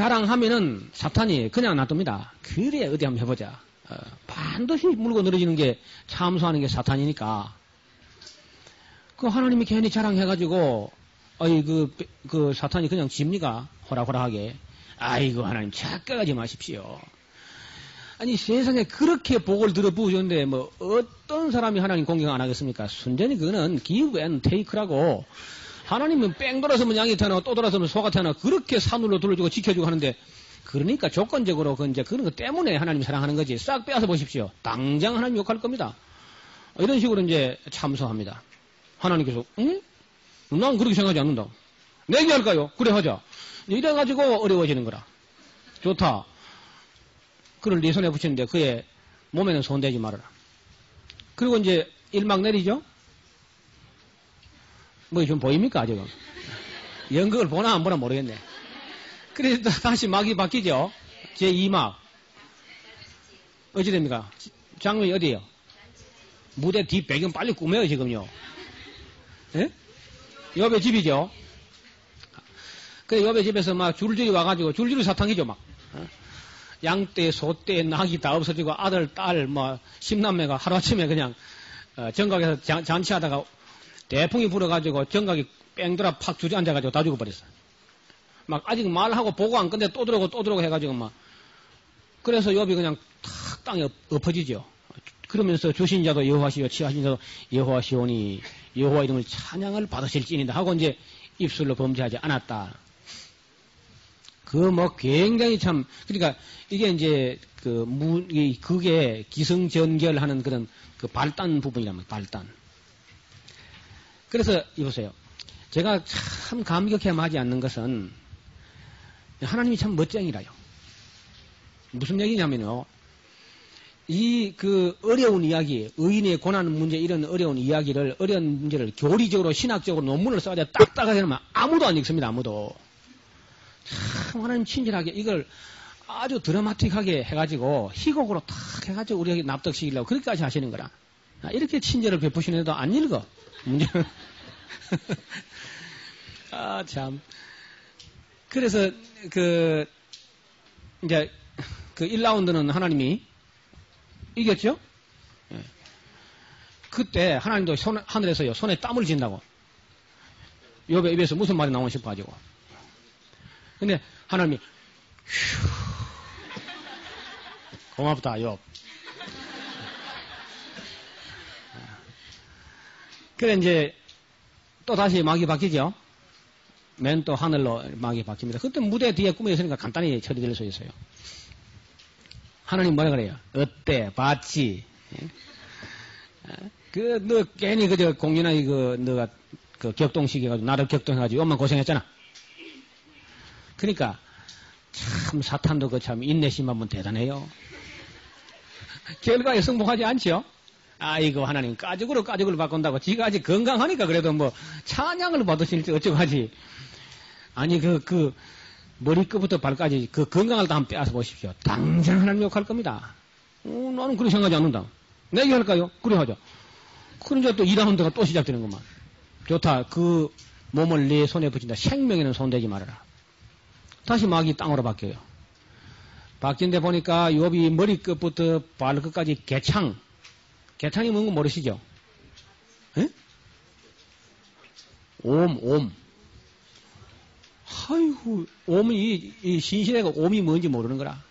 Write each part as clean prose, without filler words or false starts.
자랑하면은 사탄이 그냥 놔둡니다. 그래, 어디 한번 해보자. 반드시 물고 늘어지는 게 참소하는 게 사탄이니까. 그 하나님이 괜히 자랑해가지고, 그 사탄이 그냥 집니까? 호락호락하게. 아이고, 하나님 착각하지 마십시오. 아니, 세상에 그렇게 복을 들어 부으셨는데, 뭐, 어떤 사람이 하나님 공경 안 하겠습니까? 순전히 그거는 give and take라고, 하나님은 뺑 돌아서면 양이 태어나고 또 돌아서면 소가 태어나고 그렇게 산울로 돌려주고 지켜주고 하는데, 그러니까 조건적으로 이제 그런 것 때문에 하나님 사랑하는 거지. 싹 빼앗아 보십시오. 당장 하나님 욕할 겁니다. 이런 식으로 이제 참소합니다. 하나님께서, 응? 난 그렇게 생각하지 않는다. 내기 할까요? 그래, 하자. 이래가지고 어려워지는 거라. 좋다. 그를 네 손에 붙이는데 그의 몸에는 손대지 말아라. 그리고 이제 일막 내리죠? 뭐 좀 보입니까, 지금? 연극을 보나 안 보나 모르겠네. 그래서 다시 막이 바뀌죠? 제 2막. 어찌 됩니까? 장면이 어디에요? 무대 뒷 배경 빨리 꾸며요, 지금요. 예? 옆에 집이죠? 그래, 옆에 집에서 막 줄줄이 와가지고, 줄줄이 사탕이죠, 막. 양떼, 소떼, 낙이 다 없어지고, 아들, 딸, 뭐, 10남매가 하루아침에 그냥, 정각에서 잔치하다가, 대풍이 불어가지고, 정각이 뺑돌아 팍 주저앉아가지고 다 죽어버렸어. 막, 아직 말하고 보고 안 끝내 또 들어오고 해가지고, 막. 그래서 옆이 그냥 탁 땅에 엎어지죠. 그러면서 주신 자도 여호와시오, 취하신 자도 여호와시오니, 여호와 이름을 찬양을 받으실지니다 하고 이제 입술로 범죄하지 않았다. 뭐 굉장히 참, 그러니까 이게 이제 그게 기승전결하는 그런 그 발단 부분이라면 발단. 그래서 이보세요. 제가 참 감격해하지 않는 것은 하나님이 참 멋쟁이라요. 무슨 얘기냐면요. 그 어려운 이야기, 의인의 고난 문제 이런 어려운 이야기를, 어려운 문제를 교리적으로, 신학적으로 논문을 써야 딱딱하게 하면 아무도 안 읽습니다, 아무도. 참 하나님 친절하게 이걸 아주 드라마틱하게 해가지고 희곡으로 탁 해가지고 우리에게 납득시키려고 그렇게까지 하시는 거라. 이렇게 친절을 베푸시는데도 안 읽어. 문제는. 아, 참. 그래서 이제 1라운드는 하나님이 이겼죠? 예. 그때 하나님도 하늘에서요, 손에 땀을 진다고. 욥의 입에서 무슨 말이 나오나 싶어가지고. 근데 하나님이 휴, 고맙다, 욥. 그래 이제 또 다시 막이 바뀌죠. 맨 또 하늘로 막이 바뀝니다. 그때 무대 뒤에 꾸며 있으니까 간단히 처리될 수 있어요. 하나님 뭐라 그래요? 어때? 봤지? 너 괜히 그저 공연하게 너가 격동시켜가지고 나를 격동해가지고 엄마 고생했잖아. 그러니까 참 사탄도 참 인내심 한번 대단해요. 결과에 승복하지 않죠? 아이고 하나님 까죽으로 바꾼다고 지가 아직 건강하니까 그래도 뭐 찬양을 받으실지 어쩌고 하지. 아니 머리끝부터 발까지 그 건강을 다 한번 빼앗아 보십시오. 당장 하나님 욕할 겁니다. 나는 그렇게 생각하지 않는다. 내기 할까요? 그래 하자. 그러니까 또 2라운드가 또 시작되는 것만. 좋다. 그 몸을 내 손에 붙인다. 생명에는 손대지 말아라. 다시 막이 땅으로 바뀌어요. 바뀐 데 보니까 욥이 머리끝부터 발끝까지 개창이 뭔가 모르시죠? 에? 옴. 아이고, 옴이, 이 신신애가 옴이 뭔지 모르는 거라.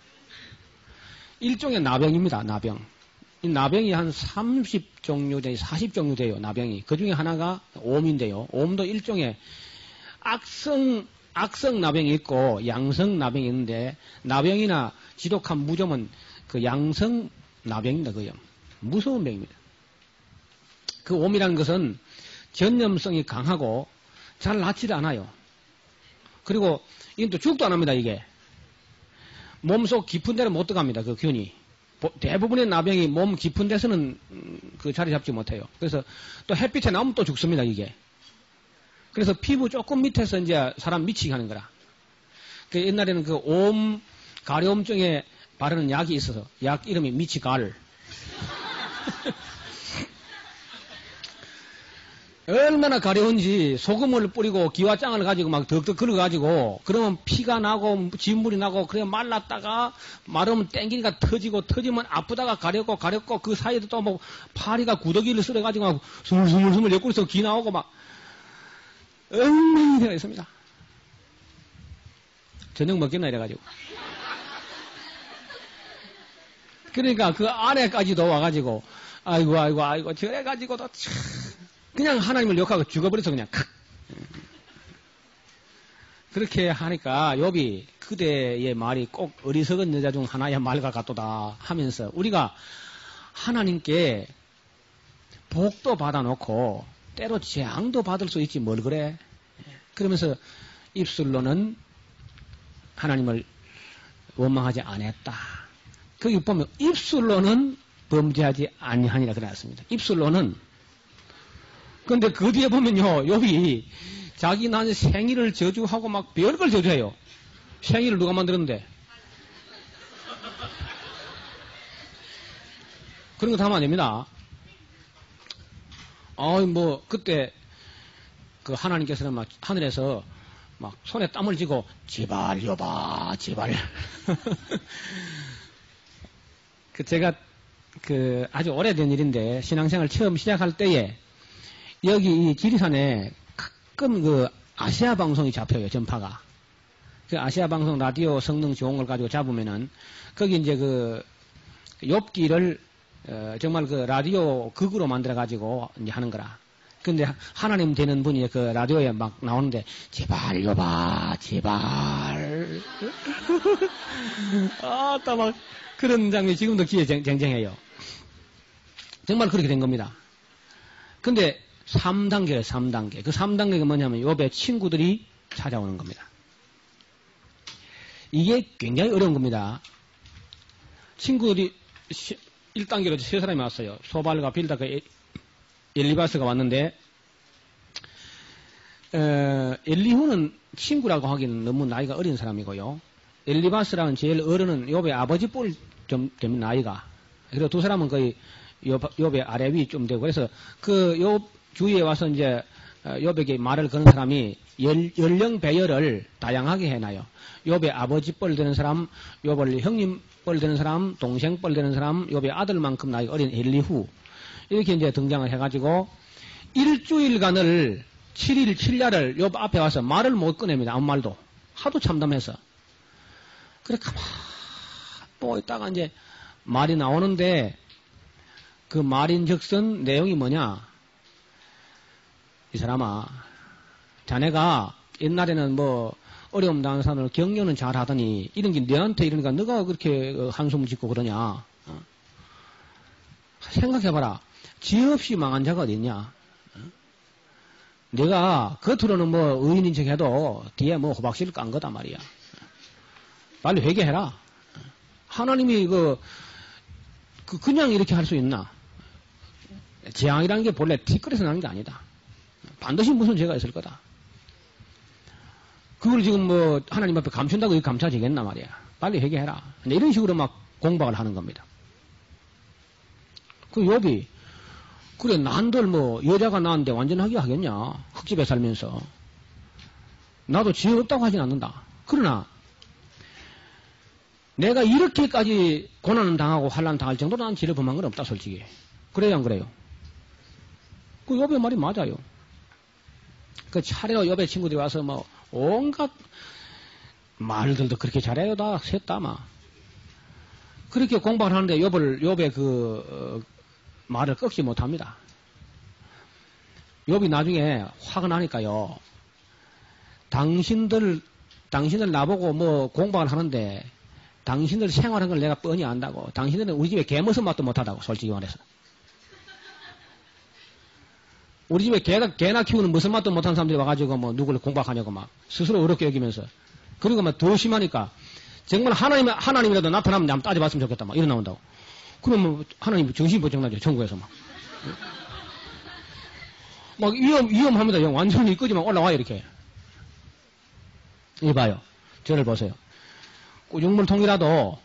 일종의 나병입니다, 나병. 이 나병이 한 30종류 돼요, 40종류 돼요, 나병이. 그 중에 하나가 옴인데요. 옴도 일종의 악성 나병이 있고 양성 나병이 있는데, 나병이나 지독한 무좀은 그 양성 나병입니다, 그요. 무서운 병입니다. 그 옴이라는 것은 전염성이 강하고 잘 낫지를 않아요. 그리고 이건 또 죽도 안 합니다, 이게. 몸속 깊은 데는 못 들어갑니다, 그 균이. 대부분의 나병이 몸 깊은 데서는 그 자리 잡지 못해요. 그래서 또 햇빛에 나오면 또 죽습니다, 이게. 그래서 피부 조금 밑에서 이제 사람 미치게 하는 거라. 그 옛날에는 그 옴 가려움증에 바르는 약이 있어서 약 이름이 미치갈. 얼마나 가려운지 소금을 뿌리고 기와장을 가지고 막 덕덕 걸어가지고 그러면 피가 나고 진물이 나고 그래 말랐다가 마르면 땡기니까 터지고 터지면 아프다가 가렵고 그 사이에도 또 뭐 파리가 구더기를 쓸어가지고 막 스물스물 옆구리에서 기 나오고 막 엉망이 되어 있습니다. 저녁 먹겠나 이래가지고. 그러니까 그 안에까지도 와가지고 아이고 저래가지고도 참 그냥 하나님을 욕하고 죽어버려서 그냥 그렇게 하니까 욥이 그대의 말이 꼭 어리석은 여자 중 하나의 말과 같도다 하면서 우리가 하나님께 복도 받아놓고 때로 재앙도 받을 수 있지 뭘 그래. 그러면서 입술로는 하나님을 원망하지 않았다. 거기 보면 입술로는 범죄하지 아니하니라 그랬습니다. 입술로는. 근데 그 뒤에 보면요, 욥이 자기 난 생일을 저주하고 막 별걸 저주해요. 생일을 누가 만들었는데? 그런 거 다 하면 안 됩니다. 뭐 그때 그 하나님께서는 막 하늘에서 막 손에 땀을 쥐고 제발 욥아 제발. 제가 아주 오래된 일인데 신앙생활 처음 시작할 때에 여기 이 지리산에 가끔 그 아시아 방송이 잡혀요, 전파가. 그 아시아 방송 라디오 성능 좋은 걸 가지고 잡으면은 거기 이제 그 욥기를 정말 그 라디오 극으로 만들어 가지고 이제 하는 거라. 근데 하나님 되는 분이 그 라디오에 막 나오는데 제발 욥아 제발. 또 막 그런 장면이 지금도 귀에 쟁쟁해요. 정말 그렇게 된 겁니다. 근데 3단계예요, 3단계. 그 3단계가 뭐냐면 욥의 친구들이 찾아오는 겁니다. 이게 굉장히 어려운 겁니다. 친구들이 1단계로 세 사람이 왔어요. 소발과 빌다가 엘리바스가 왔는데 엘리후는 친구라고 하기는 너무 나이가 어린 사람이고요. 엘리바스라는 제일 어른은 욥의 아버지 뻘 좀 되면 나이가. 그리고 두 사람은 거의 욥의 아래 위 좀 되고 그래서 그 욥 주위에 와서 이제 욥에게 말을 거는 사람이 연령 배열을 다양하게 해놔요. 욥의 아버지 뻘 되는 사람, 욥을 형님 뻘 되는 사람, 동생 뻘 되는 사람, 욥의 아들만큼 나이가 어린 엘리후 이렇게 이제 등장을 해가지고 일주일간을 7일 7야를 욥 앞에 와서 말을 못 꺼냅니다. 아무 말도 하도 참담해서. 그래 가만 보고 있다가 이제 말이 나오는데 그 말인즉슨 내용이 뭐냐? 이 사람아, 자네가 옛날에는 뭐 어려움 당한 사람을 격려는 잘 하더니 이런 게 너한테 이러니까 너가 그렇게 한숨 짓고 그러냐? 생각해봐라. 죄 없이 망한 자가 어디 있냐? 내가 겉으로는 뭐 의인인 척 해도 뒤에 뭐 호박씨를 깐 거다 말이야. 빨리 회개해라. 하나님이 그냥 이렇게 할 수 있나? 재앙이라는 게 본래 티끌에서 나는 게 아니다. 반드시 무슨 죄가 있을 거다. 그걸 지금 뭐 하나님 앞에 감춘다고 이게 감춰지겠나 말이야. 빨리 회개해라. 이런 식으로 막 공박을 하는 겁니다. 그 욥이 그래 난들 뭐 여자가 나한테 완전하게 하겠냐. 흙집에 살면서. 나도 죄 없다고 하진 않는다. 그러나 내가 이렇게까지 고난을 당하고 환난 당할 정도로 난 죄를 범한 건 없다 솔직히. 그래요 안 그래요? 그 욥의 말이 맞아요. 그 차례로 욥의 친구들이 와서 뭐 온갖 말들도 그렇게 잘해요 다 셋 다 막. 그렇게 공부를 하는데 욥의 그 말을 꺾지 못합니다. 욥이 나중에 화가 나니까요. 당신들 나보고 뭐 공부를 하는데 당신들 생활한 걸 내가 뻔히 안다고. 당신들은 우리 집에 개머슴 맛도 못하다고 솔직히 말해서. 우리 집에 개나 키우는 무슨 맛도 못한 사람들이 와가지고 뭐 누구를 공박하냐고 막 스스로 어렵게 여기면서. 그리고 막 더 심하니까 정말 하나님이라도 나타나면 한번 따져봤으면 좋겠다 막 이런 나온다고. 그러면 하나님 정신이 번쩍나죠 천국에서 막. 막 위험합니다. 완전히 끄지만 올라와요 이렇게. 이봐요. 저를 보세요. 꾸중물통이라도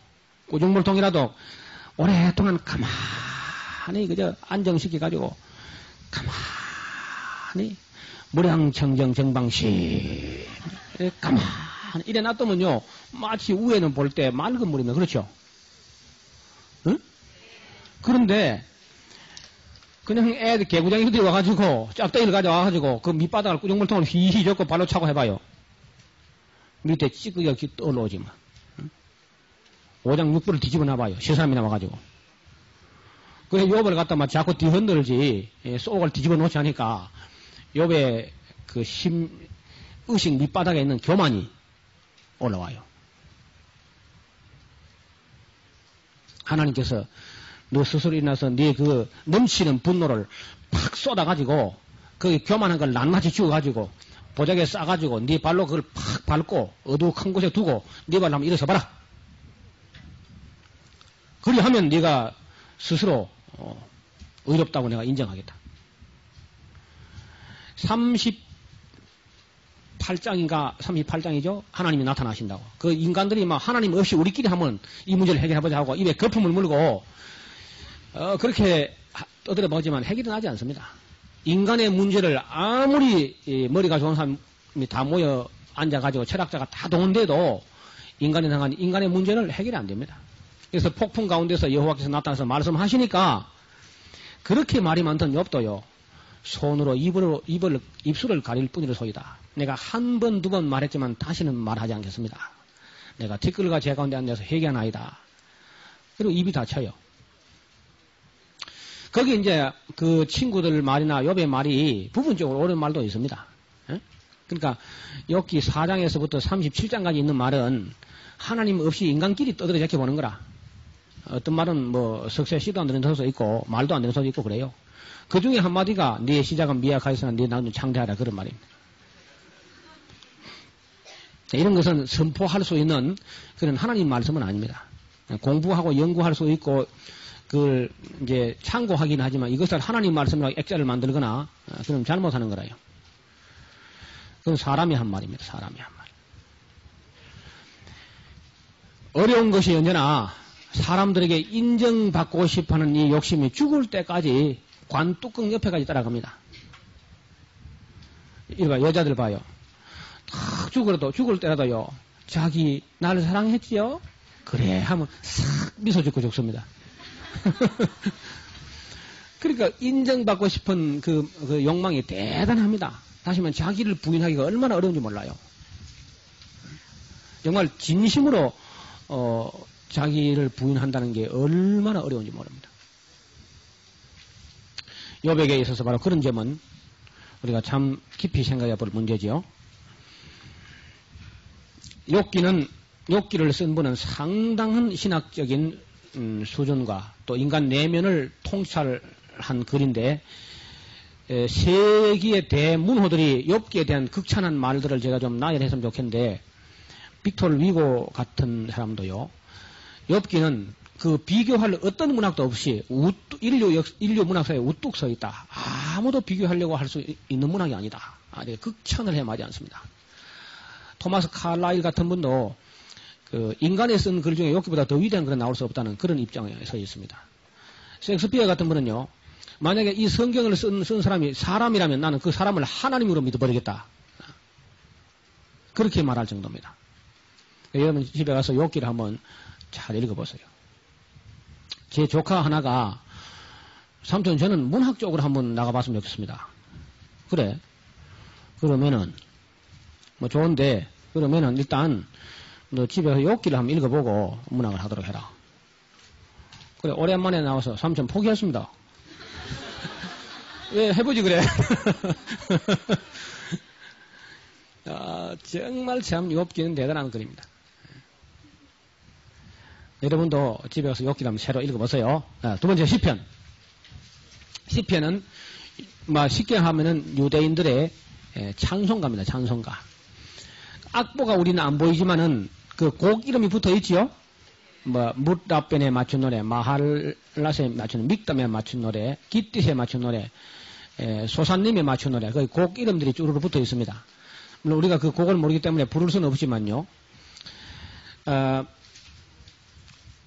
오랫동안 가만히 그저 안정시켜가지고 가만히 가만히 무량청정 정방시 가만히 이래 놔두면요 마치 위에는 볼 때 맑은 물이면 그렇죠? 응? 그런데 그냥 애들 개구장이 들어와가지고 짝대기를 가져와가지고 그 밑바닥을 꾸정물통을 휘휘 젓고 발로 차고 해봐요. 밑에 찌그게 떠올라오지 뭐. 응? 오장 육부를 뒤집어 놔봐요. 세 사람이 나와가지고. 그래 욥을 갖다 막 자꾸 뒤흔들지 쏙을 뒤집어 놓지 않으니까 욥의 그 의식 밑바닥에 있는 교만이 올라와요. 하나님께서 너 스스로 일어나서 네 그 넘치는 분노를 팍 쏟아가지고 그 교만한 걸 낱낱이 쥐어가지고 보자기에 싸가지고 네 발로 그걸 팍 밟고 어두운 곳에 두고 네 발로 한번 일어서 봐라. 그리하면 네가 스스로 의롭다고 내가 인정하겠다. 38장인가 38장이죠. 하나님이 나타나신다고. 그 인간들이 막 하나님 없이 우리끼리 하면 이 문제를 해결해보자 하고 입에 거품을 물고 그렇게 떠들어 보지만 해결은 하지 않습니다. 인간의 문제를 아무리 머리가 좋은 사람이 다 모여 앉아가지고 철학자가 다 동원돼도 인간의 문제는 해결이 안 됩니다. 그래서 폭풍 가운데서 여호와께서 나타나서 말씀하시니까 그렇게 말이 많던 욥도요. 손으로 입술을 가릴 뿐이로소이다. 내가 한 번, 두 번 말했지만 다시는 말하지 않겠습니다. 내가 티끌과 제 가운데 앉아서 회개하나이다. 그리고 입이 닫혀요. 거기 이제 그 친구들 말이나 욥의 말이 부분적으로 옳은 말도 있습니다. 그러니까 욥기 4장에서부터 37장까지 있는 말은 하나님 없이 인간끼리 떠들어 제껴보는 거라. 어떤 말은 뭐 석쇠 씨도 안 되는 소도 있고 말도 안 되는 소도 있고 그래요. 그 중에 한마디가 네 시작은 미약하였으나 네 나중은 창대하라 그런 말입니다. 이런 것은 선포할 수 있는 그런 하나님 말씀은 아닙니다. 공부하고 연구할 수 있고 그걸 이제 참고하긴 하지만 이것을 하나님 말씀이라고 액자를 만들거나 그럼 잘못하는 거라요. 그건 사람이 한 말입니다. 사람이 한 말. 어려운 것이 언제나 사람들에게 인정받고 싶어하는 이 욕심이 죽을 때까지 관뚜껑 옆에까지 따라갑니다. 이봐 여자들 봐요. 탁 죽을 때라도요. 자기 나를 사랑했지요? 그래 하면 싹 미소 짓고 죽습니다. 그러니까 인정받고 싶은 그 욕망이 대단합니다. 다시 말하면 자기를 부인하기가 얼마나 어려운지 몰라요. 정말 진심으로 자기를 부인한다는 게 얼마나 어려운지 모릅니다. 욥에게 있어서 바로 그런 점은 우리가 참 깊이 생각해 볼 문제지요. 욥기를 쓴 분은 상당한 신학적인 수준과 또 인간 내면을 통찰한 글인데 세기의 대문호들이 욥기에 대한 극찬한 말들을 제가 좀 나열했으면 좋겠는데 빅토르 위고 같은 사람도요. 욥기는 그 비교할 어떤 문학도 없이 인류 문학사에 우뚝 서 있다. 아무도 비교하려고 할 수 있는 문학이 아니다. 극찬을 해마지 않습니다. 토마스 칼라일 같은 분도 그 인간에 쓴 글 중에 욥기보다 더 위대한 글은 나올 수 없다는 그런 입장에 서 있습니다. 셰익스피어 같은 분은요. 만약에 이 성경을 쓴 사람이 사람이라면 나는 그 사람을 하나님으로 믿어버리겠다. 그렇게 말할 정도입니다. 여러분 집에 가서 욥기를 한번 잘 읽어보세요. 제 조카 하나가 삼촌 저는 문학 쪽으로 한번 나가봤으면 좋겠습니다. 그래. 그러면은 뭐 좋은데 그러면은 일단 너 집에서 욥기를 한번 읽어보고 문학을 하도록 해라. 그래 오랜만에 나와서 삼촌 포기했습니다. 왜 해보지 그래. 정말 참 욥기는 대단한 글입니다. 여러분도 집에 가서 욥기를 한번 새로 읽어보세요. 두 번째 시편. 시편은 쉽게 하면은 유대인들의 찬송가입니다. 찬송가. 악보가 우리는 안 보이지만은 그 곡 이름이 붙어 있지요. 뭇라벤에 맞춘 노래, 마할랏에 맞춘 믹담에 맞춘 노래, 깃딧에 맞춘 노래, 소산님에 맞춘 노래, 그 곡 이름들이 쭈루루 붙어 있습니다. 물론 우리가 그 곡을 모르기 때문에 부를 수는 없지만요.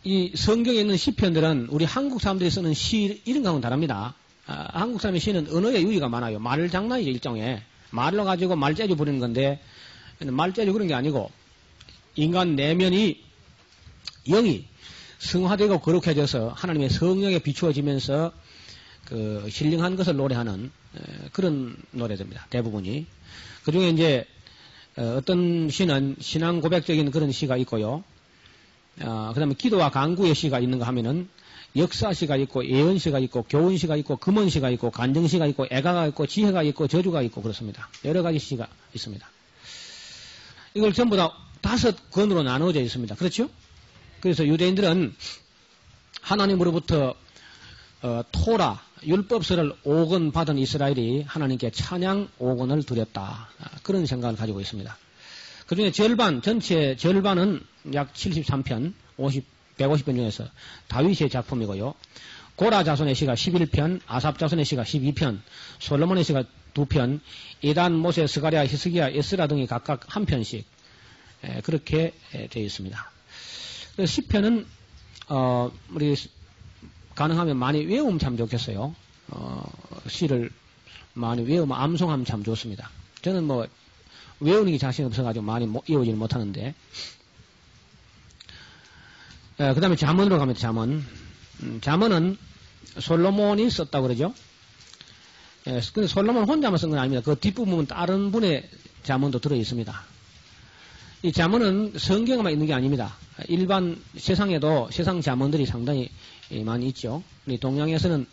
이 성경에 있는 시편들은 우리 한국 사람들이 쓰는 시 이름과는 다릅니다. 한국 사람의 시는 언어의 유의가 많아요. 말 장난이죠, 일종의. 말로 가지고 말 재주 부리는 건데, 말 재주 그런 게 아니고, 인간 내면이, 영이 성화되고 거룩해져서 하나님의 성령에 비추어지면서 그 신령한 것을 노래하는 그런 노래들입니다. 대부분이. 그 중에 이제 어떤 시는 신앙 고백적인 그런 시가 있고요. 그 다음에 기도와 간구의 시가 있는가 하면은 역사시가 있고 예언시가 있고 교훈시가 있고 금언시가 있고 간증시가 있고 애가가 있고 지혜가 있고 저주가 있고 그렇습니다. 여러 가지 시가 있습니다. 이걸 전부 다 5권으로 나누어져 있습니다. 그렇죠? 그래서 유대인들은 하나님으로부터 토라, 율법서를 5권 받은 이스라엘이 하나님께 찬양 5권을 드렸다. 그런 생각을 가지고 있습니다. 그 중에 절반, 전체 절반은 약 73편, 150편 중에서 다윗의 작품이고요. 고라 자손의 시가 11편, 아삽 자손의 시가 12편, 솔로몬의 시가 2편, 이단, 모세, 스가랴, 히스기야, 에스라 등이 각각 한 편씩 그렇게 되어 있습니다. 그래서 10편은 우리 가능하면 많이 외우면 참 좋겠어요. 시를 많이 외우면 암송하면 참 좋습니다. 저는 뭐 외우는 게 자신 없어가지고 많이 외우지를 못하는데. 그 다음에 잠언으로 가면 잠언. 잠언은 솔로몬이 썼다고 그러죠. 근데 솔로몬 혼자만 쓴 건 아닙니다. 그 뒷부분은 다른 분의 잠언도 들어 있습니다. 이 잠언은 성경에만 있는 게 아닙니다. 일반 세상에도 세상 잠언들이 상당히 많이 있죠. 우리 동양에서는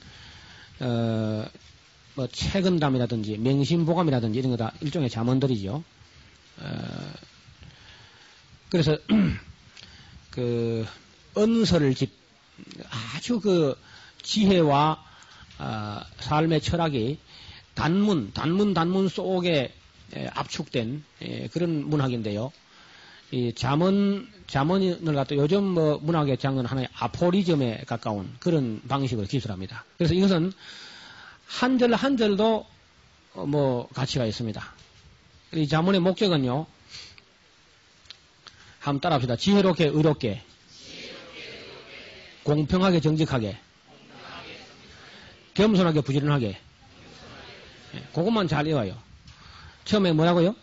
뭐 책은담이라든지 명심보감이라든지 이런 거 다 일종의 잠언들이죠. 그래서 그 언설을 아주 그 지혜와 삶의 철학이 단문 속에 압축된 그런 문학인데요. 이 잠언을 갖다 요즘 뭐 문학의 장은 하나의 아포리즘에 가까운 그런 방식으로 기술합니다. 그래서 이것은 한 절 한 절도 뭐 가치가 있습니다. 이 잠언의 목적은요. 한번 따라합시다. 지혜롭게 의롭게 공평하게 정직하게 겸손하게 부지런하게 그것만 잘 외워요. 처음에 뭐라고요?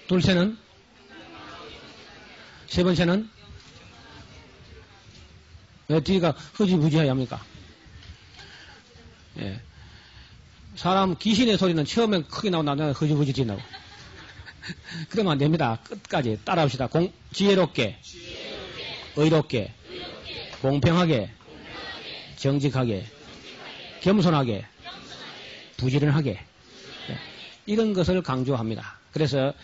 둘째는 세 번째는 왜 뒤가 흐지부지해야 합니까? 예. 사람 귀신의 소리는 처음엔 크게 나오고 나중에 흐지부지 지나고 그러면 안 됩니다. 끝까지 따라합시다. 지혜롭게 의롭게 공평하게 정직하게 겸손하게 부지런하게 이런 것을 강조합니다. 그래서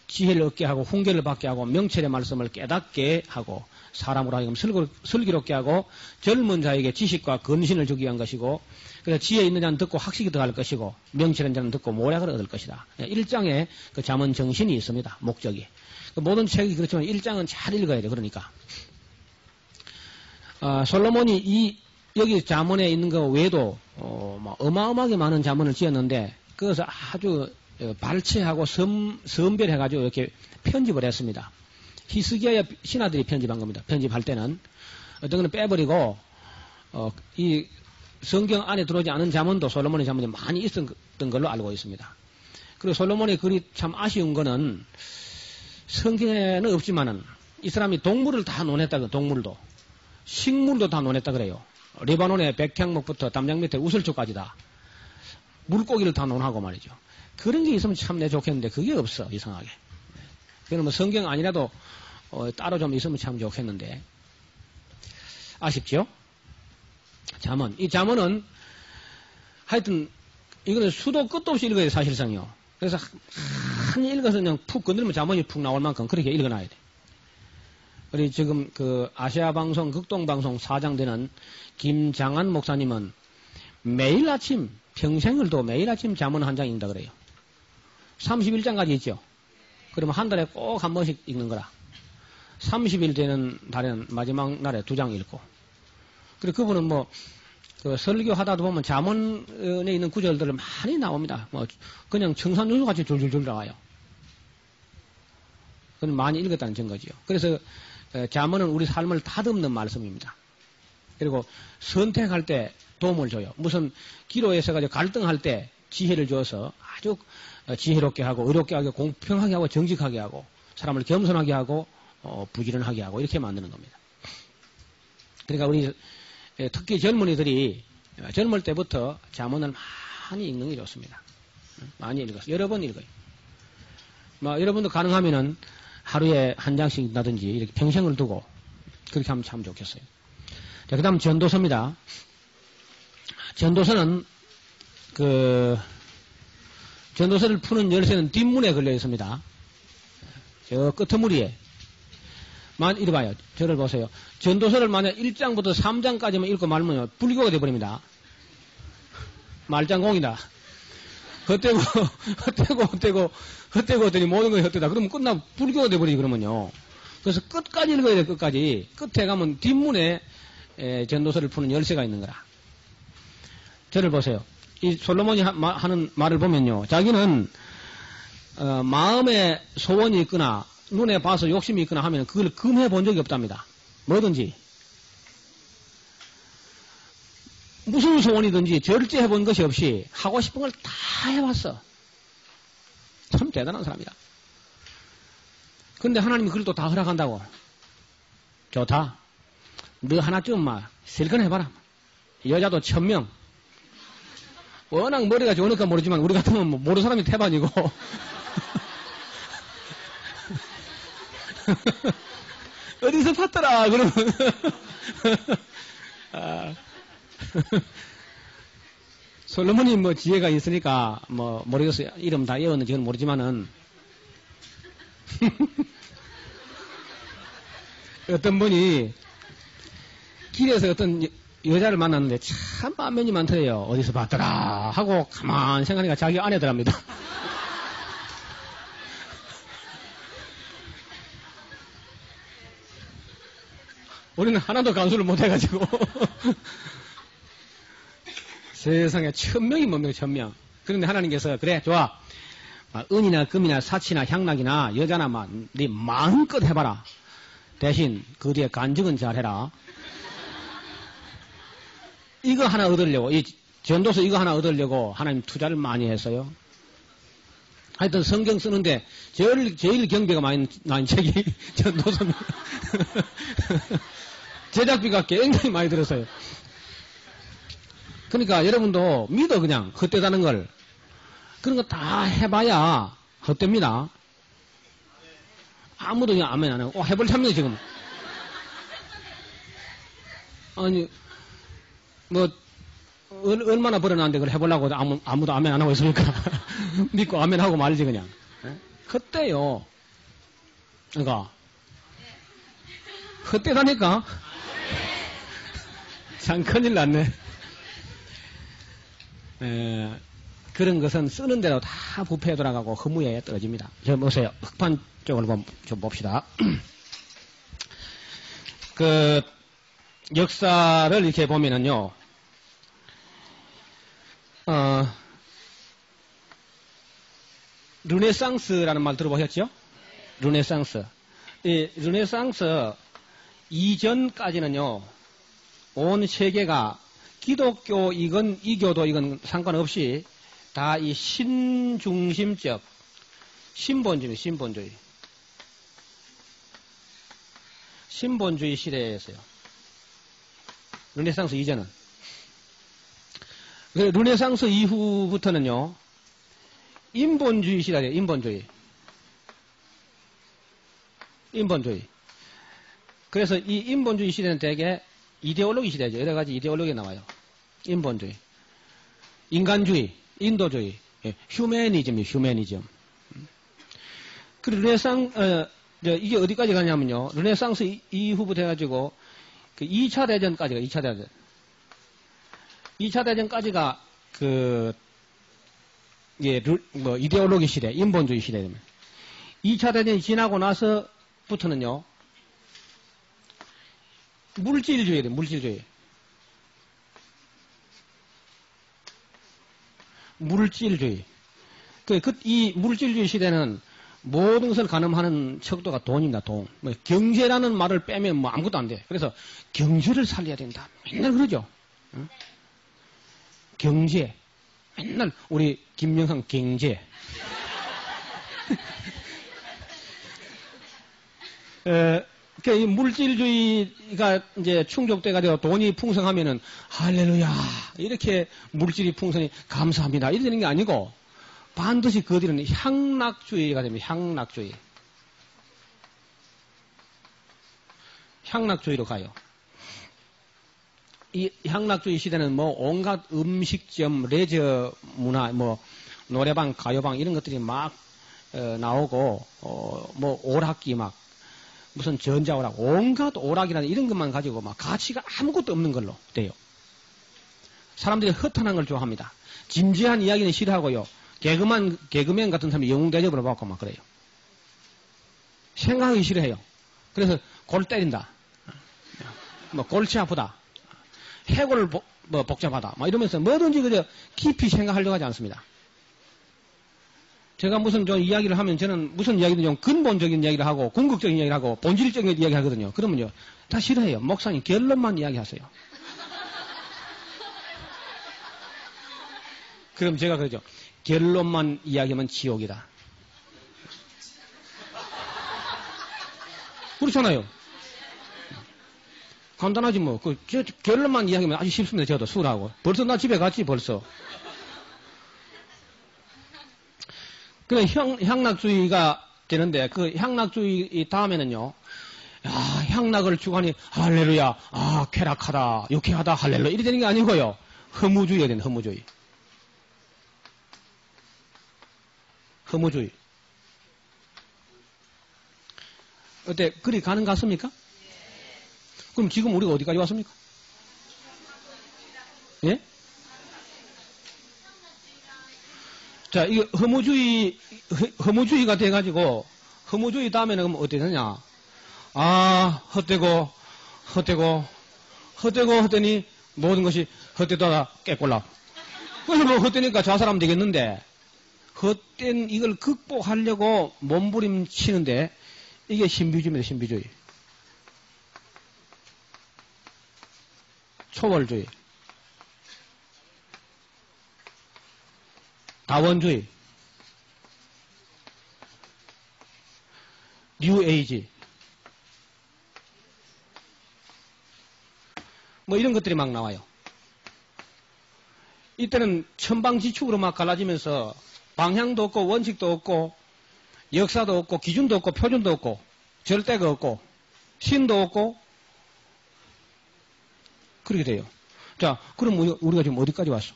지혜를 얻게 하고 훈계를 받게 하고 명철의 말씀을 깨닫게 하고 사람으로 하여금 슬기롭게 하고 젊은 자에게 지식과 근신을 주기 위한 것이고 그래서 지혜 있는 자는 듣고 학식이 더할 것이고 명철한 자는 듣고 모략을 얻을 것이다. 1장에 그 잠언 정신이 있습니다. 목적이. 모든 책이 그렇지만 1장은 잘 읽어야 돼. 그러니까 솔로몬이 여기 잠언에 있는 거 외에도 어마어마하게 많은 잠언을 지었는데 그것을 아주 발췌하고 선별해가지고 이렇게 편집을 했습니다. 히스기야의 신하들이 편집한 겁니다. 편집할 때는 어떤 거는 빼버리고 이 성경 안에 들어오지 않은 잠언도 솔로몬의 잠언이 많이 있었던 걸로 알고 있습니다. 그리고 솔로몬의 글이 참 아쉬운 거는 성경에는 없지만은 이 사람이 동물을 다 논했다고 동물도 식물도 다 논했다 그래요. 레바논의 백향목부터 담장 밑에 우슬초까지 다 물고기를 다 논하고 말이죠. 그런 게 있으면 참 내 좋겠는데 그게 없어 이상하게. 그러면 뭐 성경 아니라도 따로 좀 있으면 참 좋겠는데 아쉽죠? 잠언. 이 잠언은 하여튼 이거는 수도 끝도 없이 읽어야 돼 사실상요. 그래서 한 읽어서 그냥 푹 건드리면 잠언이 푹 나올 만큼 그렇게 읽어놔야 돼. 우리 지금 그 아시아 방송 극동방송 사장 되는 김장한 목사님은 매일 아침 평생을도 매일 아침 잠언 한 장 읽는다 그래요. 31장까지 있죠. 그러면 한 달에 꼭 한 번씩 읽는 거라. 30일 되는 달에는 마지막 날에 2장 읽고. 그리고 그분은 뭐 그 설교하다 보면 잠언에 있는 구절들을 많이 나옵니다. 뭐 그냥 청산유수 같이 줄줄줄 나와요. 그건 많이 읽었다는 증거지요. 그래서 잠언은 우리 삶을 다듬는 말씀입니다. 그리고 선택할 때 도움을 줘요. 무슨 기로에서 가지고 갈등할 때 지혜를 줘서 아주 지혜롭게 하고 의롭게 하고 공평하게 하고 정직하게 하고 사람을 겸손하게 하고 부지런하게 하고 이렇게 만드는 겁니다. 그러니까 우리 특히 젊은이들이 젊을 때부터 잠언을 많이 읽는 게 좋습니다. 많이 읽어서 여러 번 읽어요. 여러분도 가능하면은 하루에 한 장씩 읽다든지 이렇게 평생을 두고 그렇게 하면 참 좋겠어요. 자, 그 다음 전도서입니다. 전도서는 전도서를 푸는 열쇠는 뒷문에 걸려 있습니다. 저 끄트머리에. 이리 봐요. 저를 보세요. 전도서를 만약 1장부터 3장까지만 읽고 말면요. 불교가 돼버립니다. 말장공이다. 헛되고 모든 건 헛되다. 그러면 불교가 돼버리지, 그러면요. 그래서 끝까지 읽어야 돼, 끝까지. 끝에 가면 뒷문에 전도서를 푸는 열쇠가 있는 거라. 저를 보세요. 이 솔로몬이 하는 말을 보면요. 자기는, 마음에 소원이 있거나, 눈에 봐서 욕심이 있거나 하면 그걸 금해 본 적이 없답니다. 뭐든지. 무슨 소원이든지 절제 해본 것이 없이 하고 싶은 걸 다 해봤어. 참 대단한 사람이다. 근데 하나님이 그걸 또 다 허락한다고. 좋다. 너 하나쯤 실컷 해봐라. 여자도 1000명. 워낙 머리가 좋으니까 모르지만 우리 같으면 모르는 사람이 태반이고. 어디서 봤더라 그러면 솔로몬이 지혜가 있으니까 모르겠어요. 이름 다 외웠는지는 모르지만은 어떤 분이 길에서 어떤 여자를 만났는데 참 안면이 많더래요. 어디서 봤더라 하고 가만 생각하니까 자기 아내더랍니다. 우리는 하나도 간수를 못해가지고 세상에 1000명이 못 명이 1000명. 그런데 하나님께서 그래 좋아. 은이나 금이나 사치나 향락이나 여자나 네 마음껏 해봐라. 대신 그 뒤에 간증은 잘해라. 이거 하나 얻으려고 이 전도서 이거 하나 얻으려고 하나님 투자를 많이 했어요. 하여튼 성경 쓰는데 제일 경비가 많이 난 책이 전도서입니다. 제작비가 굉장히 많이 들었어요. 그러니까 여러분도 믿어 그냥 헛되다는 걸. 그런 거 다 해봐야 헛됩니다. 아무도 그냥 아멘 안 하고 해볼 참네 지금. 아니 얼마나 벌어놨는데 그걸 해보려고 아무도 아멘 안 하고 있으니까 믿고 아멘 하고 말지 그냥. 헛돼요. 그러니까 헛되다니까. 참 큰일 났네. 그런 것은 쓰는 대로 다 부패에 돌아가고 허무에 떨어집니다. 저 보세요. 흑판 쪽을 좀 봅시다. 역사를 이렇게 보면은요, 르네상스라는 말 들어보셨죠? 르네상스. 이 르네상스 이전까지는요, 온 세계가 기독교이건 이교도이건 상관없이 다 이 신중심적 신본주의 시대였어요. 르네상스 이전은. 르네상스 이후부터는요, 인본주의 시대예요. 인본주의. 그래서 이 인본주의 시대는 대개 이데올로기 시대죠. 여러 가지 이데올로기가 나와요. 인본주의, 인간주의, 인도주의, 휴메니즘. 그리고 이게 어디까지 가냐면요. 르네상스 이후부터 해가지고, 2차 대전까지가, 2차 대전까지가, 이데올로기 시대, 인본주의 시대입니다. 2차 대전이 지나고 나서부터는요, 물질주의예요, 물질주의. 이 물질주의 시대는 모든 것을 가늠하는 척도가 돈입니다, 돈. 경제라는 말을 빼면 아무것도 안 돼. 그래서 경제를 살려야 된다. 맨날 그러죠. 응? 경제. 맨날 우리 김영삼 경제. 이 물질주의가 이제 충족돼가지고 돈이 풍성하면은 할렐루야 이렇게 물질이 풍성히 감사합니다 이렇게 되는 게 아니고 반드시 그 뒤는 향락주의가 됩니다. 향락주의. 향락주의로 가요. 이 향락주의 시대는 뭐 온갖 음식점, 레저 문화, 뭐 노래방, 가요방 이런 것들이 막 나오고 뭐 오락기 막 무슨 전자오락, 온갖 오락이라는 이런 것만 가지고 막 가치가 아무것도 없는 걸로 돼요. 사람들이 허탄한 걸 좋아합니다. 진지한 이야기는 싫어하고요. 개그맨 같은 사람이 영웅 대접으로 받고 막 그래요. 생각하기 싫어해요. 그래서 골 때린다. 뭐 골치 아프다. 해골 뭐 복잡하다. 막 이러면서 뭐든지 그저 깊이 생각하려고 하지 않습니다. 제가 무슨 좀 이야기를 하면 저는 무슨 이야기든 좀 근본적인 이야기를 하고 궁극적인 이야기를 하고 본질적인 이야기 하거든요. 그러면요. 다 싫어해요. 목사님 결론만 이야기하세요. 그럼 제가 그러죠. 결론만 이야기하면 지옥이다. 그렇잖아요. 간단하지 뭐. 결론만 이야기하면 아주 쉽습니다. 저도 술하고. 벌써 나 집에 갔지 벌써. 그래 향락주의가 되는데 그 향락주의 다음에는요. 야, 향락을 추구하니 할렐루야. 아, 쾌락하다. 유쾌하다. 할렐루야. 이렇게 되는 게 아니고요. 허무주의가 되는 허무주의. 허무주의. 어때? 그리 가는 것 같습니까? 그럼 지금 우리가 어디까지 왔습니까? 예? 자, 이거 허무주의가 돼가지고, 허무주의 다음에는 그럼 어떻게 되냐? 아, 헛되고, 헛되니 모든 것이 헛되다가 깨꼴라. 그래서 뭐 헛되니까 자살하면 되겠는데, 헛된 이걸 극복하려고 몸부림치는데, 이게 신비주의입니다, 신비주의. 초월주의. 다원주의. 뉴에이지. 뭐 이런 것들이 막 나와요. 이때는 천방지축으로 막 갈라지면서 방향도 없고 원칙도 없고 역사도 없고 기준도 없고 표준도 없고 절대가 없고 신도 없고 그렇게 돼요. 자, 그럼 우리가 지금 어디까지 왔어?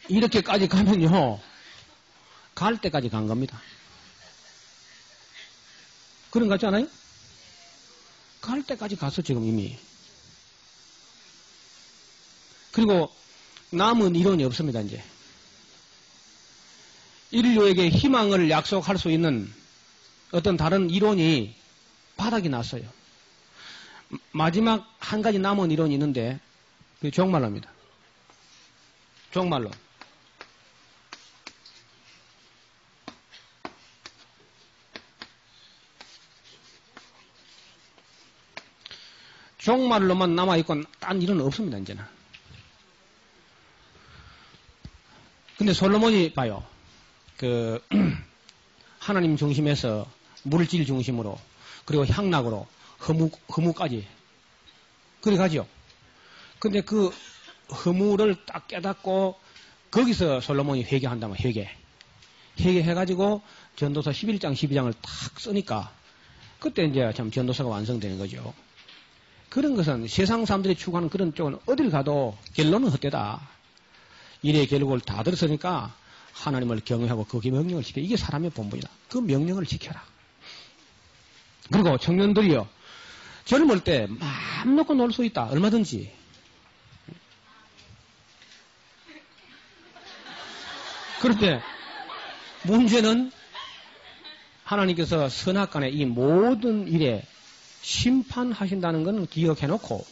이렇게까지 가면요. 갈 때까지 간 겁니다. 그런 것 같지 않아요? 갈 때까지 갔어 지금 이미. 그리고 남은 이론이 없습니다 이제. 인류에게 희망을 약속할 수 있는 어떤 다른 이론이 바닥이 났어요. 마지막 한 가지 남은 이론이 있는데 그게 종말론입니다. 종말론. 종말론만 남아있고 딴 일은 없습니다 이제는. 근데 솔로몬이 봐요. 하나님 중심에서 물질 중심으로 그리고 향락으로 허무까지 그래 가죠. 근데 그 허무를 딱 깨닫고 거기서 솔로몬이 회개한다면 회개해가지고 전도서 11장 12장을 탁 쓰니까 그때 이제 참 전도서가 완성되는 거죠. 그런 것은 세상 사람들이 추구하는 그런 쪽은 어딜 가도 결론은 헛되다. 일의 결국을 다 들었으니까 하나님을 경외하고 거기에 명령을 지켜. 이게 사람의 본분이다. 그 명령을 지켜라. 그리고 청년들이요. 젊을 때 마음 놓고 놀 수 있다. 얼마든지. 그런데 문제는 하나님께서 선악간에 이 모든 일에 심판하신다는 건 기억해놓고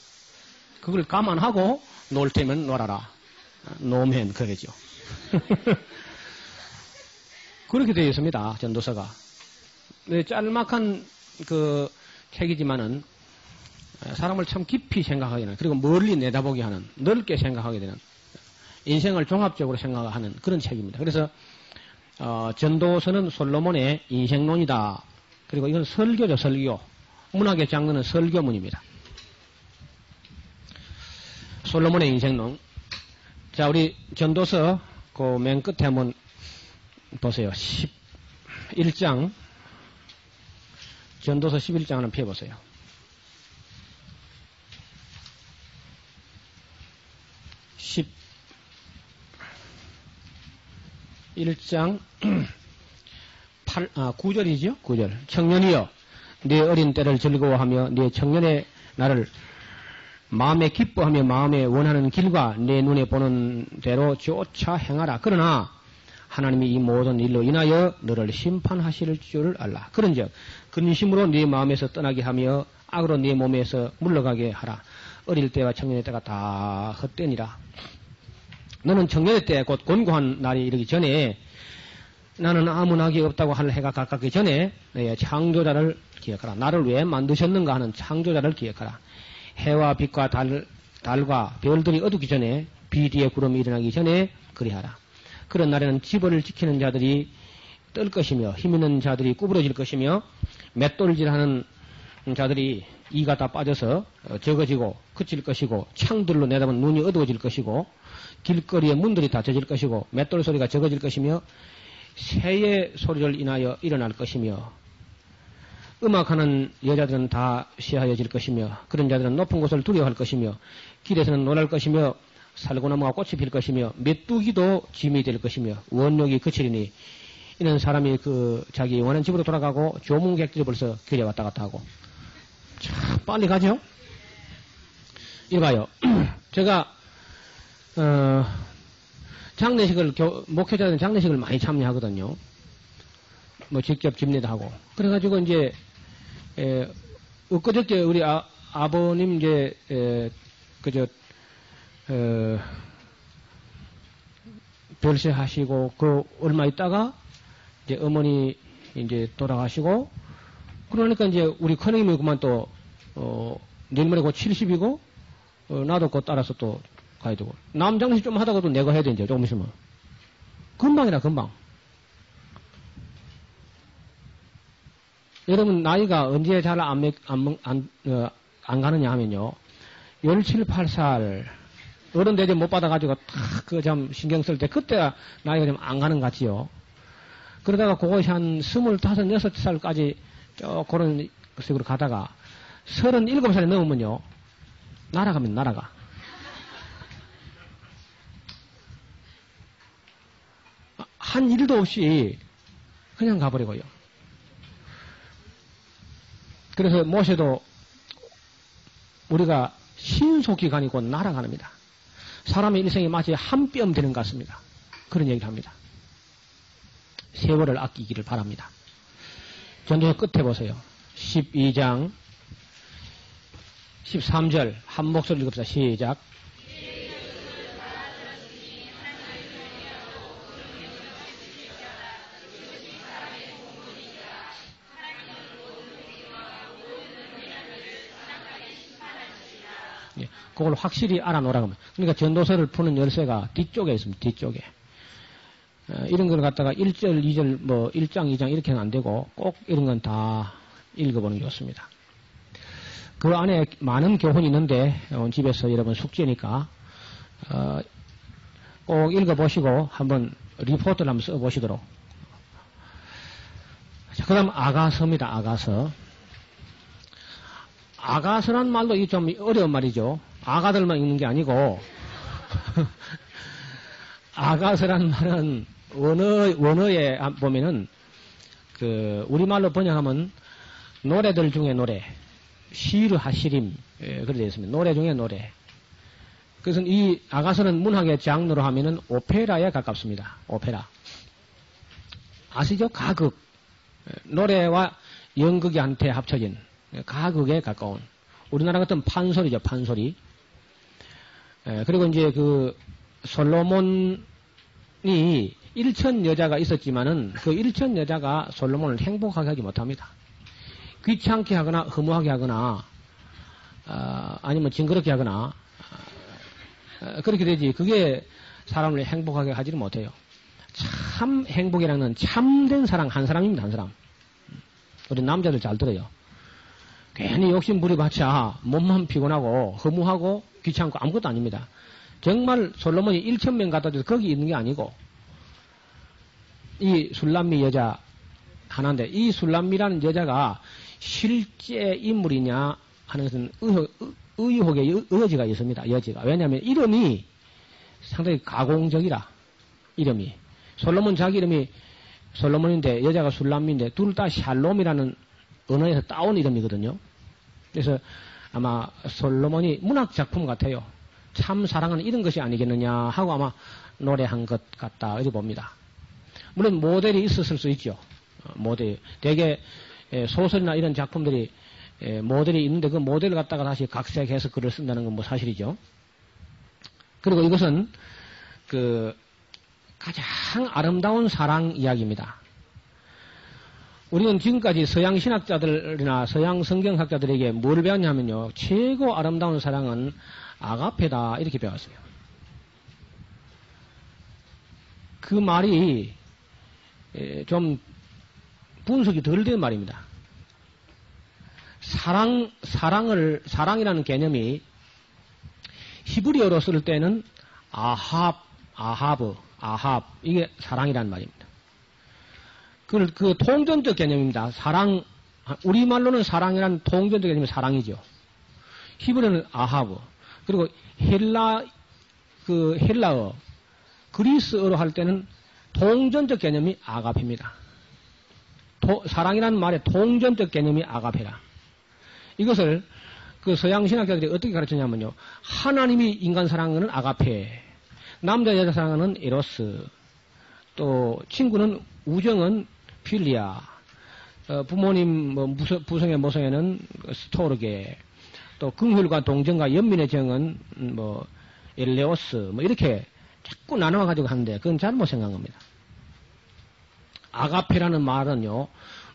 그걸 감안하고 놀 테면 놀아라. 노면 그러죠. 그렇게 되어 있습니다. 전도서가. 네, 짤막한 그 책이지만은 사람을 참 깊이 생각하게 되는, 그리고 멀리 내다보게 하는, 넓게 생각하게 되는, 인생을 종합적으로 생각하는 그런 책입니다. 그래서 전도서는 솔로몬의 인생론이다. 그리고 이건 설교죠, 설교. 문학의 장르는 설교문입니다. 솔로몬의 인생론. 자, 우리 전도서 그 맨 끝에 한번 보세요. 11장. 전도서 11장 한번 펴보세요. 11장 9절이죠? 9절. 청년이여, 네 어린 때를 즐거워하며 네 청년의 나를 마음에 기뻐하며 마음에 원하는 길과 내 눈에 보는 대로 쫓아 행하라. 그러나 하나님이 이 모든 일로 인하여 너를 심판하실 줄 알라. 그런즉 근심으로 네 마음에서 떠나게 하며 악으로 네 몸에서 물러가게 하라. 어릴 때와 청년의 때가 다 헛되니라. 너는 청년의 때 곧 곤고한 날이 이르기 전에 나는 아무 낙이 없다고 할 해가 가깝기 전에 내 창조자를 기억하라. 나를 왜 만드셨는가 하는 창조자를 기억하라. 해와 빛과 달과 별들이 어둡기 전에 비 뒤에 구름이 일어나기 전에 그리하라. 그런 날에는 지벌을 지키는 자들이 떨 것이며 힘있는 자들이 구부러질 것이며 맷돌질하는 자들이 이가 다 빠져서 적어지고 그칠 것이고 창들로 내다보면 눈이 어두워질 것이고 길거리의 문들이 닫혀질 것이고 맷돌 소리가 적어질 것이며 새의 소리를 인하여 일어날 것이며 음악하는 여자들은 다 시하여질 것이며 그런 자들은 높은 곳을 두려워할 것이며 길에서는 놀랄 것이며 살구나무가 꽃이 필 것이며 메뚜기도 짐이 될 것이며 원욕이 그치리니 이는 사람이 자기 영원한 집으로 돌아가고 조문객들이 벌써 길에 왔다 갔다 하고 참 빨리 가죠. 이봐요. 제가 장례식을 목회자들은 장례식을 많이 참여하거든요. 뭐 직접 집례도 하고 그래가지고 이제 엊그저께 우리 아버님 이제 별세하시고 얼마 있다가 이제 어머니 이제 돌아가시고 그러니까 이제 우리 큰형님이 그만 또 내일 모레 곧 70이고 나도 곧 따라서 또 가야 되고 남 장례식 좀 하다가도 내가 해야 되는데 조금 있으면 금방이라 금방. 여러분 나이가 언제 잘 안 가느냐 하면요 17, 18살 어른 대접 못 받아가지고 참 신경 쓸 때 그때가 나이가 좀 안 가는 것 같지요. 그러다가 그것이 한 25, 6살까지 그런 식으로 가다가 37살이 넘으면요 날아갑니다. 날아가. 한 일도 없이 그냥 가버리고요. 그래서 모세도 우리가 신속히 가니고 날아가는입니다. 사람의 일생이 마치 한 뼘 되는 것 같습니다. 그런 얘기를 합니다. 세월을 아끼기를 바랍니다. 전도서 끝에 보세요. 12장 13절 한 목소리 읽읍시다. 시작. 그걸 확실히 알아놓으라고 하면. 그러니까 전도서를 푸는 열쇠가 뒤쪽에 있습니다. 뒤쪽에. 이런 걸 갖다가 1절, 2절, 뭐 1장, 2장 이렇게는 안 되고 꼭 이런 건 다 읽어보는 게 좋습니다. 그 안에 많은 교훈이 있는데 집에서 여러분 숙제니까 꼭 읽어보시고 한번 리포트를 한번 써보시도록. 자, 그 다음 아가서입니다. 아가서. 아가서란 말도 이게 좀 어려운 말이죠. 아가들만 읽는 게 아니고 아가서란 말은 원어에 보면은 우리말로 번역하면 노래들 중에 노래, 시르 하시림 그렇게 되어 있습니다. 노래 중에 노래. 그래서 이 아가서는 문학의 장르로 하면은 오페라에 가깝습니다. 오페라. 아시죠? 가극. 노래와 연극이 한테 합쳐진 가극에 가까운. 우리나라 같은 판소리죠, 판소리. 그리고 이제 솔로몬이 일천 여자가 있었지만은 그 일천 여자가 솔로몬을 행복하게 하지 못합니다. 귀찮게 하거나 허무하게 하거나 아니면 징그럽게 하거나 그렇게 되지. 그게 사람을 행복하게 하지를 못해요. 참 행복이라는 참된 사랑 한 사람입니다. 한 사람. 우리 남자들 잘 들어요. 괜히 욕심 부려봤자 몸만 피곤하고 허무하고 귀찮고 아무것도 아닙니다. 정말 솔로몬이 1,000명 갖다 줘서 거기 있는 게 아니고 이 술람미 여자 하나인데 이 술람미라는 여자가 실제 인물이냐 하는 것은 의혹의 여지가 있습니다. 여지가. 왜냐하면 이름이 상당히 가공적이라. 이름이. 솔로몬 자기 이름이 솔로몬인데 여자가 술람미인데 둘 다 샬롬이라는 언어에서 따온 이름이거든요. 그래서 아마 솔로몬이 문학 작품 같아요. 참 사랑은 이런 것이 아니겠느냐 하고 아마 노래한 것 같다 이렇게 봅니다. 물론 모델이 있었을 수 있죠. 모델. 대개 소설이나 이런 작품들이 모델이 있는데 그 모델을 갖다가 다시 각색해서 글을 쓴다는 건 뭐 사실이죠. 그리고 이것은 그 가장 아름다운 사랑 이야기입니다. 우리는 지금까지 서양 신학자들이나 서양 성경학자들에게 뭘 배웠냐면요. 최고 아름다운 사랑은 아가페다 이렇게 배웠어요. 그 말이 좀 분석이 덜 된 말입니다. 사랑이라는 개념이 히브리어로 쓸 때는 아합, 이게 사랑이라는 말입니다. 그 통전적 개념입니다. 사랑, 우리말로는 사랑이라는 통전적 개념이 사랑이죠. 히브리어는 아하브. 그리고 헬라어, 그리스어로 할 때는 통전적 개념이 아가페입니다. 사랑이라는 말의 통전적 개념이 아가페라. 이것을 그 서양 신학자들이 어떻게 가르쳤냐면요. 하나님이 인간 사랑하는 아가페, 남자 여자 사랑하는 에로스, 또 친구는 우정은 필리아, 부모님 부성의 모성에는 스토르게, 또 긍휼과 동정과 연민의 정은 엘레오스 이렇게 자꾸 나눠 가지고 하는데 그건 잘못 생각한 겁니다. 아가페라는 말은요.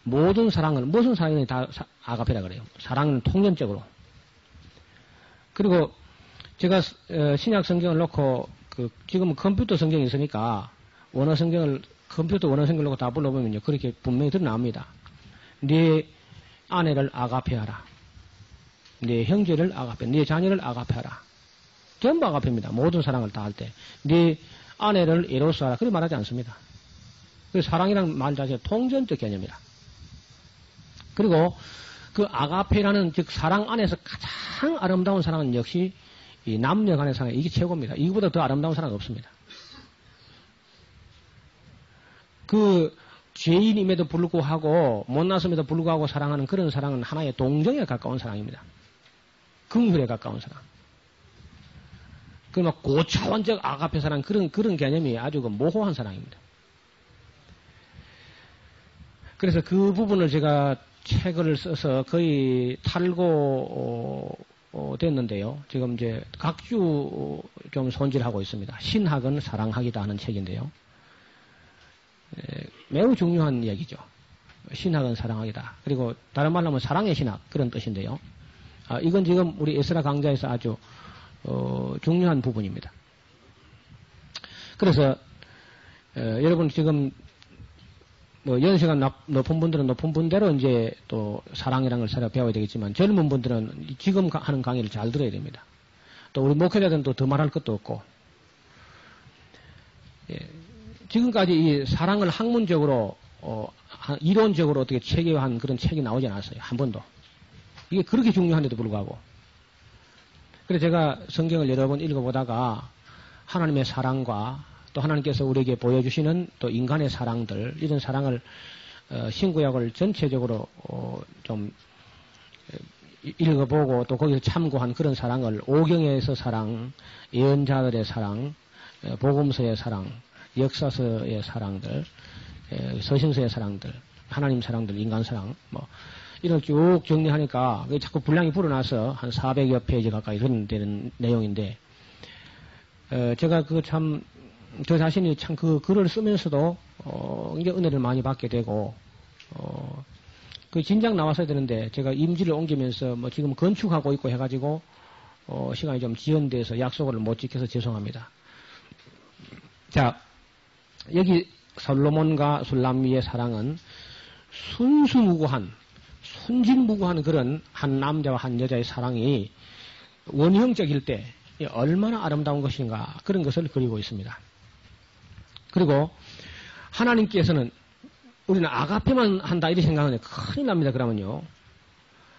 모든 사랑을 무슨 사랑이 다 아가페라 그래요. 사랑은 통전적으로. 그리고 제가 신약 성경을 놓고 지금 컴퓨터 성경이 있으니까 컴퓨터 원어 성경을 놓고 다 불러보면요. 그렇게 분명히 드러납니다. 네 아내를 아가페하라. 네 형제를 아가페, 네 자녀를 아가페하라. 전부 아가페입니다. 모든 사랑을 다 할 때. 네 아내를 에로스하라. 그렇게 말하지 않습니다. 그 사랑이라는 말 자체가 통전적 개념이다. 그리고 그 아가페라는 즉 사랑 안에서 가장 아름다운 사랑은 역시 이 남녀 간의 사랑 이게 최고입니다. 이거보다 더 아름다운 사랑은 없습니다. 그 죄인임에도 불구하고 못났음에도 불구하고 사랑하는 그런 사랑은 하나의 동정에 가까운 사랑입니다. 긍휼에 가까운 사랑. 그 막 고차원적 아가페 사랑 그런 개념이 아주 그 모호한 사랑입니다. 그래서 그 부분을 제가 책을 써서 거의 탈고 됐는데요. 지금 이제 각주 좀 손질하고 있습니다. 신학은 사랑하기다 하는 책인데요. 매우 중요한 얘기죠. 신학은 사랑하기다. 그리고 다른 말로 하면 사랑의 신학 그런 뜻인데요. 이건 지금 우리 에스라 강좌에서 아주 중요한 부분입니다. 그래서 여러분 지금 연세가 높은 분들은 높은 분대로 이제 또 사랑이라는 걸 새로 배워야 되겠지만 젊은 분들은 지금 하는 강의를 잘 들어야 됩니다. 또 우리 목회자들은 또 더 말할 것도 없고 지금까지 이 사랑을 학문적으로 이론적으로 어떻게 체계화한 그런 책이 나오지 않았어요. 한 번도. 이게 그렇게 중요한데도 불구하고. 그래서 제가 성경을 여러 번 읽어보다가 하나님의 사랑과 또 하나님께서 우리에게 보여주시는 또 인간의 사랑들 이런 사랑을 신구약을 전체적으로 좀 읽어보고 또 거기서 참고한 그런 사랑을 오경에서 사랑, 예언자들의 사랑, 복음서의 사랑, 역사서의 사랑들, 서신서의 사랑들, 하나님 사랑들, 인간 사랑 이런 쭉 정리하니까 자꾸 분량이 불어나서 한 400여 페이지 가까이 되는 내용인데 제가 저 자신이 참 그 글을 쓰면서도 이제 은혜를 많이 받게 되고 그 진작 나왔어야 되는데 제가 임지를 옮기면서 뭐 지금 건축하고 있고 해가지고 시간이 좀 지연돼서 약속을 못 지켜서 죄송합니다. 자, 여기 솔로몬과 술람미의 사랑은 순수무구한, 순진무구한 그런 한 남자와 한 여자의 사랑이 원형적일 때 얼마나 아름다운 것인가 그런 것을 그리고 있습니다. 그리고 하나님께서는 우리는 아가페만 한다 이렇게 생각하는데 큰일 납니다. 그러면요.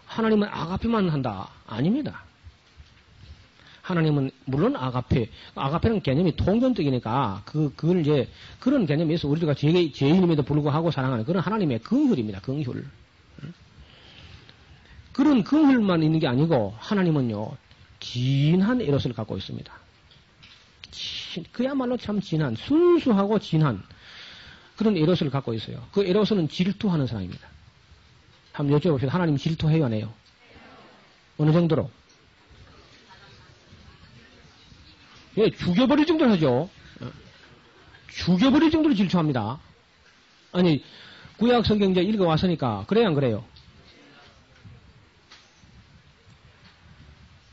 하나님은 아가페만 한다. 아닙니다. 하나님은 물론 아가페는 개념이 통전적이니까 그걸 이제 그런 개념에서 우리가 죄인임에도 불구하고 사랑하는 그런 하나님의 긍휼입니다. 긍휼. 그런 긍휼만 있는 게 아니고 하나님은요 진한 에로스를 갖고 있습니다. 그야말로 참 진한, 순수하고 진한 그런 에로스를 갖고 있어요. 그 에로스는 질투하는 사람입니다. 한번 여쭤봅시다. 하나님 질투해요, 안 해요? 어느 정도로? 예, 죽여버릴 정도로 하죠. 죽여버릴 정도로 질투합니다. 아니, 구약 성경 이제 읽어왔으니까, 그래요, 안 그래요?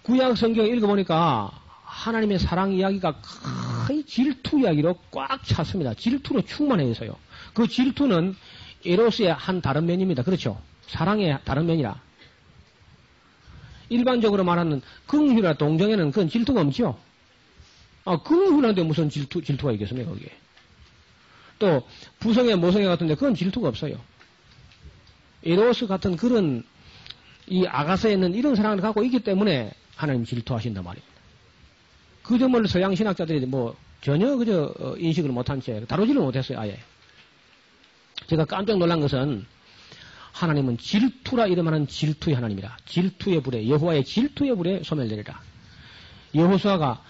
구약 성경 읽어보니까 하나님의 사랑 이야기가 거의 질투 이야기로 꽉 찼습니다. 질투로 충만해 있어요. 그 질투는 에로스의 한 다른 면입니다. 그렇죠? 사랑의 다른 면이라. 일반적으로 말하는 긍휼이나 동정에는 그건 질투가 없죠. 긍휼한데 무슨 질투가 있겠습니까, 거기에. 또, 부성애, 모성애 같은데 그건 질투가 없어요. 에로스 같은 그런, 이 아가서에는 이런 사랑을 갖고 있기 때문에 하나님 질투하신단 말입니다. 그 점을 서양 신학자들이 뭐, 전혀 인식을 못한 채, 다루지를 못했어요, 아예. 제가 깜짝 놀란 것은, 하나님은 질투라 이름하는 질투의 하나님이라. 질투의 불에, 여호와의 질투의 불에 소멸되리라. 여호수아가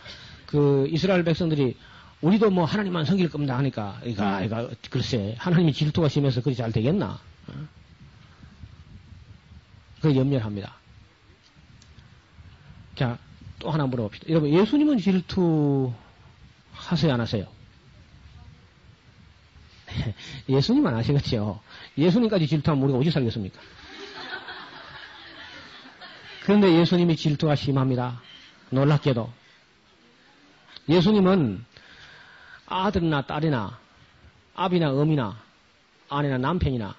그 이스라엘 백성들이 우리도 뭐 하나님만 섬길 겁니다 하니까 이가 글쎄 하나님이 질투가 심해서 그리 잘 되겠나? 그 염려합니다. 자, 또 하나 물어봅시다. 여러분, 예수님은 질투 하세요, 안 하세요? 예수님은 안 하시겠죠. 예수님까지 질투하면 우리가 어디 살겠습니까? 그런데 예수님이 질투가 심합니다. 놀랍게도. 예수님은 아들이나 딸이나 아비나 어미나 아내나 남편이나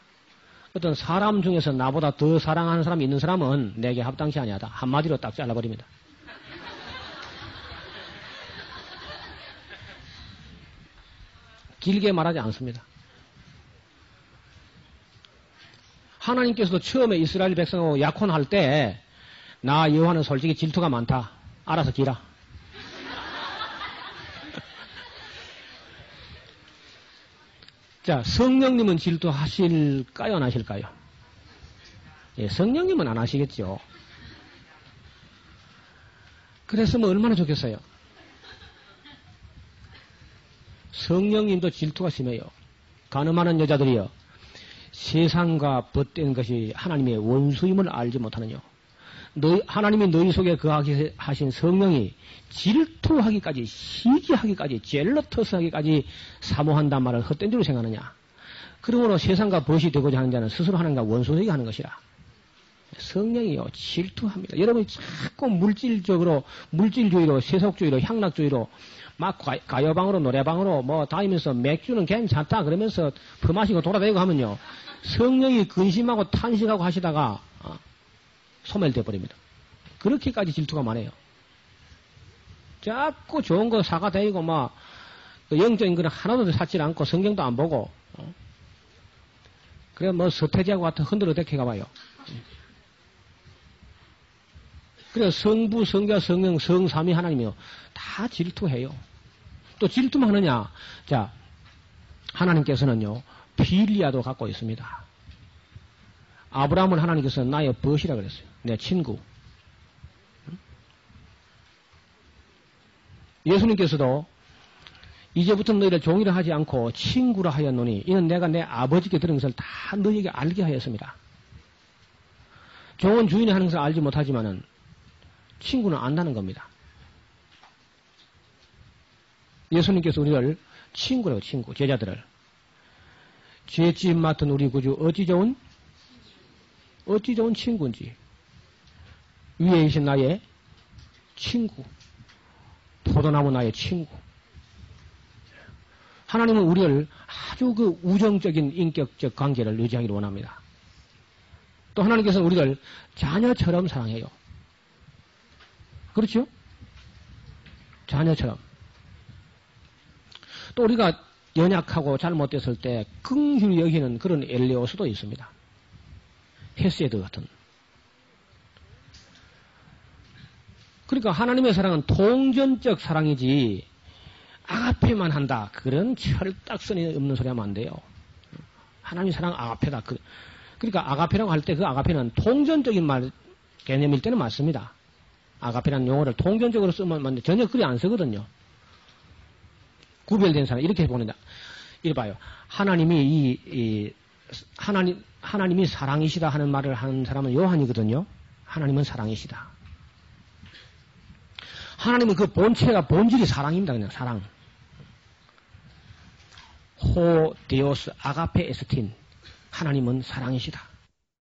어떤 사람 중에서 나보다 더 사랑하는 사람이 있는 사람은 내게 합당치 아니하다. 한마디로 딱 잘라버립니다. 길게 말하지 않습니다. 하나님께서도 처음에 이스라엘 백성하고 약혼할 때 나 여호와는 솔직히 질투가 많다. 알아서 기라. 자, 성령님은 질투하실까요, 안 하실까요? 예, 성령님은 안 하시겠죠. 그랬으면 얼마나 좋겠어요. 성령님도 질투가 심해요. 가늠하는 여자들이요. 세상과 벗된 것이 하나님의 원수임을 알지 못하느뇨. 하나님이 너희 속에 거하게 하신 성령이 질투하기까지, 시기하기까지, 젤러터스하기까지 사모한단 말을 헛된 줄로 생각하느냐. 그러므로 세상과 벗이 되고자 하는 자는 스스로 하나님과 원수되게 하는 것이라. 성령이요, 질투합니다. 여러분이 자꾸 물질주의로, 세속주의로, 향락주의로, 막 가요방으로, 노래방으로, 뭐, 다니면서 맥주는 괜찮다, 그러면서 퍼마시고 돌아다니고 하면요. 성령이 근심하고 탄식하고 하시다가, 소멸돼 버립니다. 그렇게까지 질투가 많아요. 자꾸 좋은 거 사가 다니고, 막, 영적인 거는 하나도 찾지 않고, 성경도 안 보고, 그래, 뭐, 서태지하고 같은 흔들어 대캐가 봐요. 그래, 성부, 성자, 성령, 성삼위 하나님이요. 다 질투해요. 또 질투만 하느냐? 자, 하나님께서는요, 필리아도 갖고 있습니다. 아브라함은 하나님께서 나의 벗이라 그랬어요. 내 친구. 예수님께서도 이제부터 너희를 종이라 하지 않고 친구라 하였노니 이는 내가 내 아버지께 들은 것을 다 너희에게 알게 하였습니다. 종은 주인이 하는 것을 알지 못하지만은 친구는 안다는 겁니다. 예수님께서 우리를 친구라고, 친구, 제자들을. 죄짐 맡은 우리 구주 어찌 좋은 어찌 좋은 친구인지. 위에 계신 나의 친구. 포도나무 나의 친구. 하나님은 우리를 아주 그 우정적인 인격적 관계를 유지하기를 원합니다. 또 하나님께서는 우리를 자녀처럼 사랑해요. 그렇죠? 자녀처럼. 또 우리가 연약하고 잘못됐을 때 긍휼히 여기는 그런 엘리오스도 있습니다. 헤세드 같은. 그러니까 하나님의 사랑은 통전적 사랑이지 아가페만 한다. 그런 철딱선이 없는 소리 하면 안 돼요. 하나님의 사랑 아가페다. 그러니까 아가페라고 할 때 그 아가페는 통전적인 말 개념일 때는 맞습니다. 아가페라는 용어를 통전적으로 쓰면 전혀 그리 안 쓰거든요. 구별된 사람 이렇게 보는다. 이래 봐요. 하나님이 하나님이 사랑이시다 하는 말을 하는 사람은 요한이거든요. 하나님은 사랑이시다. 하나님은 그 본질이 사랑입니다. 그냥 사랑. 호 데오스 아가페 에스틴. 하나님은 사랑이시다.